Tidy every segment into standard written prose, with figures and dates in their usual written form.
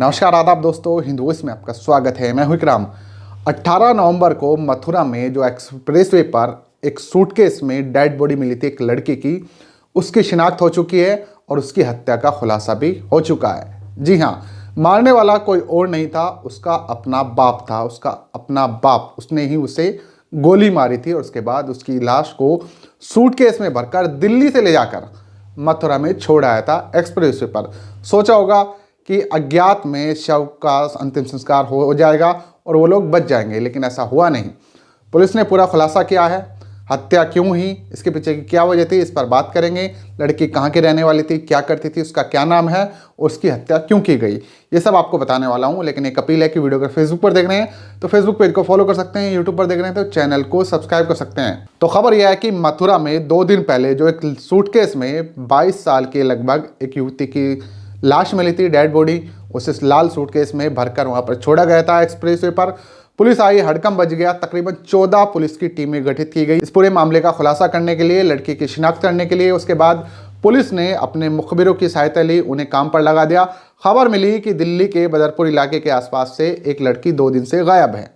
नमस्कार आदाब दोस्तों, हिंदुइज्म में आपका स्वागत है। मैं हूं इकराम। 18 नवंबर को मथुरा में जो एक्सप्रेसवे पर एक सूटकेस में डेड बॉडी मिली थी एक लड़की की, उसकी शिनाख्त हो चुकी है और उसकी हत्या का खुलासा भी हो चुका है। जी हाँ, मारने वाला कोई और नहीं था, उसका अपना बाप था। उसका अपना बाप, उसने ही उसे गोली मारी थी और उसके बाद उसकी लाश को सूटकेस में भरकर दिल्ली से ले जाकर मथुरा में छोड़ आया था एक्सप्रेसवे पर। सोचा होगा कि अज्ञात में शव का अंतिम संस्कार हो जाएगा और वो लोग बच जाएंगे, लेकिन ऐसा हुआ नहीं। पुलिस ने पूरा खुलासा किया है। हत्या क्यों हुई, इसके पीछे की क्या वजह थी, इस पर बात करेंगे। लड़की कहाँ की रहने वाली थी, क्या करती थी, उसका क्या नाम है और उसकी हत्या क्यों की गई, ये सब आपको बताने वाला हूँ। लेकिन एक अपील है कि वीडियो अगर फेसबुक पर देख रहे हैं तो फेसबुक पेज को फॉलो कर सकते हैं, यूट्यूब पर देख रहे हैं तो चैनल को सब्सक्राइब कर सकते हैं। तो खबर यह है कि मथुरा में 2 दिन पहले जो एक सूटकेस में 22 साल के लगभग एक युवती की लाश मिली थी, डेड बॉडी, उसे लाल सूटकेस में भरकर वहां पर छोड़ा गया था एक्सप्रेसवे पर। पुलिस आई, हड़कंप बच गया। तकरीबन 14 पुलिस की टीमें गठित की गई इस पूरे मामले का खुलासा करने के लिए, लड़की की शिनाख्त करने के लिए। उसके बाद पुलिस ने अपने मुखबिरों की सहायता ली, उन्हें काम पर लगा दिया। खबर मिली कि दिल्ली के बदरपुर इलाके के आसपास से एक लड़की 2 दिन से गायब है।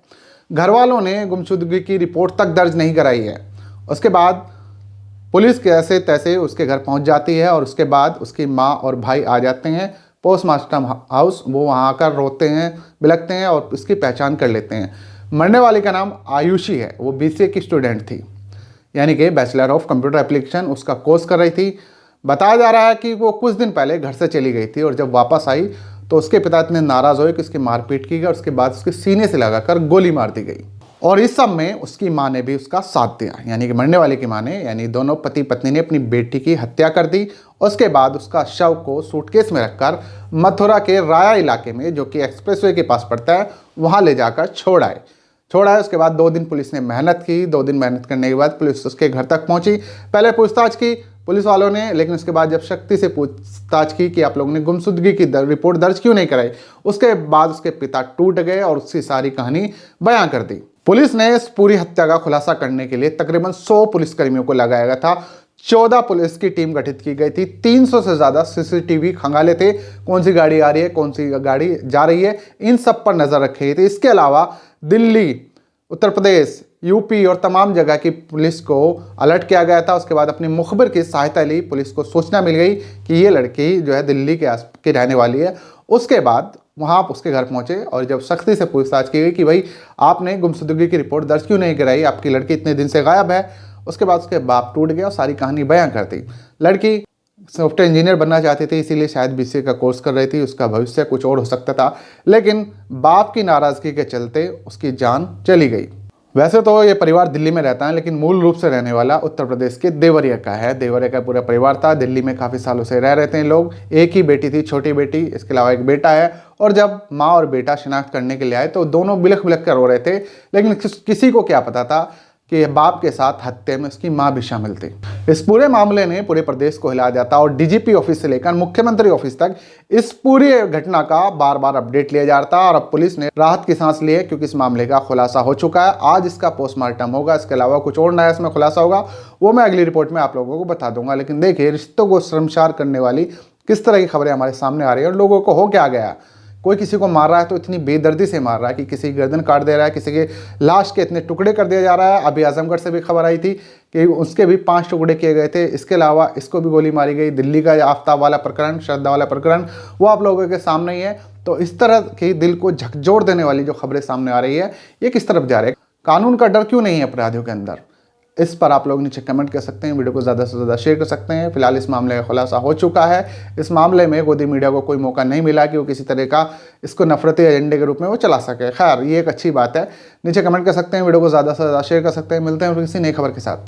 घर वालों ने गुमशुदगी की रिपोर्ट तक दर्ज नहीं कराई है। उसके बाद पुलिस कैसे तैसे उसके घर पहुंच जाती है और उसके बाद उसकी माँ और भाई आ जाते हैं पोस्टमार्टम हाउस। वो वहाँ आकर रोते हैं, बिलखते हैं और उसकी पहचान कर लेते हैं। मरने वाली का नाम आयुषी है। वो BCA की स्टूडेंट थी, यानी कि बैचलर ऑफ कंप्यूटर एप्लीकेशन उसका कोर्स कर रही थी। बताया जा रहा है कि वो कुछ दिन पहले घर से चली गई थी और जब वापस आई तो उसके पिता इतने नाराज़ हुए कि उसकी मारपीट की गई और उसके बाद उसके सीने से लगाकर गोली मार दी गई। और इस सब में उसकी माँ ने भी उसका साथ दिया, यानी कि मरने वाले की माँ ने, यानी दोनों पति पत्नी ने अपनी बेटी की हत्या कर दी। उसके बाद उसका शव को सूटकेस में रखकर मथुरा के राया इलाके में, जो कि एक्सप्रेसवे के पास पड़ता है, वहाँ ले जाकर छोड़ आए। उसके बाद 2 दिन पुलिस ने मेहनत की। 2 दिन मेहनत करने के बाद पुलिस उसके घर तक पहुंची। पहले पूछताछ की पुलिस वालों ने, लेकिन उसके बाद जब सख्ती से पूछताछ की कि आप लोगों ने गुमशुदगी की रिपोर्ट दर्ज क्यों नहीं कराई, उसके बाद उसके पिता टूट गए और उसकी सारी कहानी बयां कर दी। पुलिस ने इस पूरी हत्या का खुलासा करने के लिए तकरीबन 100 पुलिसकर्मियों को लगाया गया था। 14 पुलिस की टीम गठित की गई थी। 300 से ज़्यादा CCTV खंगाले थे। कौन सी गाड़ी आ रही है, कौन सी गाड़ी जा रही है, इन सब पर नज़र रखी गई थी। इसके अलावा दिल्ली, उत्तर प्रदेश, UP और तमाम जगह की पुलिस को अलर्ट किया गया था। उसके बाद अपनी मुखबिर की सहायता ली। पुलिस को सूचना मिल गई कि ये लड़की जो है दिल्ली के आस की रहने वाली है। उसके बाद वहाँ आप उसके घर पहुँचे और जब सख्ती से पूछताछ की गई कि भाई आपने गुमशुदगी की रिपोर्ट दर्ज क्यों नहीं कराई, आपकी लड़की इतने दिन से गायब है, उसके बाद उसके बाप टूट गया और सारी कहानी बयां कर दी। लड़की सॉफ्टवेयर इंजीनियर बनना चाहती थी, इसीलिए शायद BCA का कोर्स कर रही थी। उसका भविष्य कुछ और हो सकता था, लेकिन बाप की नाराज़गी के चलते उसकी जान चली गई। वैसे तो ये परिवार दिल्ली में रहता है, लेकिन मूल रूप से रहने वाला उत्तर प्रदेश के देवरिया का है। देवरिया का पूरा परिवार था। दिल्ली में काफ़ी सालों से रह रहे थे लोग। एक ही बेटी थी, छोटी बेटी, इसके अलावा एक बेटा है। और जब माँ और बेटा शिनाख्त करने के लिए आए तो दोनों बिलख बिलख कर रो रहे थे, लेकिन किसी को क्या पता था कि बाप के साथ हत्या में उसकी माँ भी शामिल थी। इस पूरे मामले ने पूरे प्रदेश को हिला दिया था और DGP ऑफिस से लेकर मुख्यमंत्री ऑफिस तक इस पूरी घटना का बार बार अपडेट लिया जा रहा था। और अब पुलिस ने राहत की सांस ली है, क्योंकि इस मामले का खुलासा हो चुका है। आज इसका पोस्टमार्टम होगा। इसके अलावा कुछ और नया इसमें खुलासा होगा, वो मैं अगली रिपोर्ट में आप लोगों को बता दूंगा। लेकिन देखिए, रिश्तों को शर्मसार करने वाली किस तरह की खबरें हमारे सामने आ रही है और लोगों को हो क्या गया। कोई किसी को मार रहा है तो इतनी बेदर्दी से मार रहा है कि किसी की गर्दन काट दे रहा है, किसी के लाश के इतने टुकड़े कर दिया जा रहा है। अभी आजमगढ़ से भी खबर आई थी कि उसके भी 5 टुकड़े किए गए थे। इसके अलावा इसको भी गोली मारी गई। दिल्ली का आफ्ताब वाला प्रकरण, श्रद्धा वाला प्रकरण, वो आप लोगों के सामने ही है। तो इस तरह की दिल को झकझोर देने वाली जो खबरें सामने आ रही है, ये किस तरफ जा रही है? कानून का डर क्यों नहीं है अपराधियों के अंदर? इस पर आप लोग नीचे कमेंट कर सकते हैं, वीडियो को ज़्यादा से ज़्यादा शेयर कर सकते हैं। फिलहाल इस मामले का खुलासा हो चुका है। इस मामले में गोदी मीडिया को कोई मौका नहीं मिला कि वो किसी तरह का इसको नफरती एजेंडे के रूप में वो चला सके। खैर, ये एक अच्छी बात है। नीचे कमेंट कर सकते हैं, वीडियो को ज़्यादा से ज़्यादा शेयर कर सकते हैं। मिलते हैं किसी नई खबर के साथ।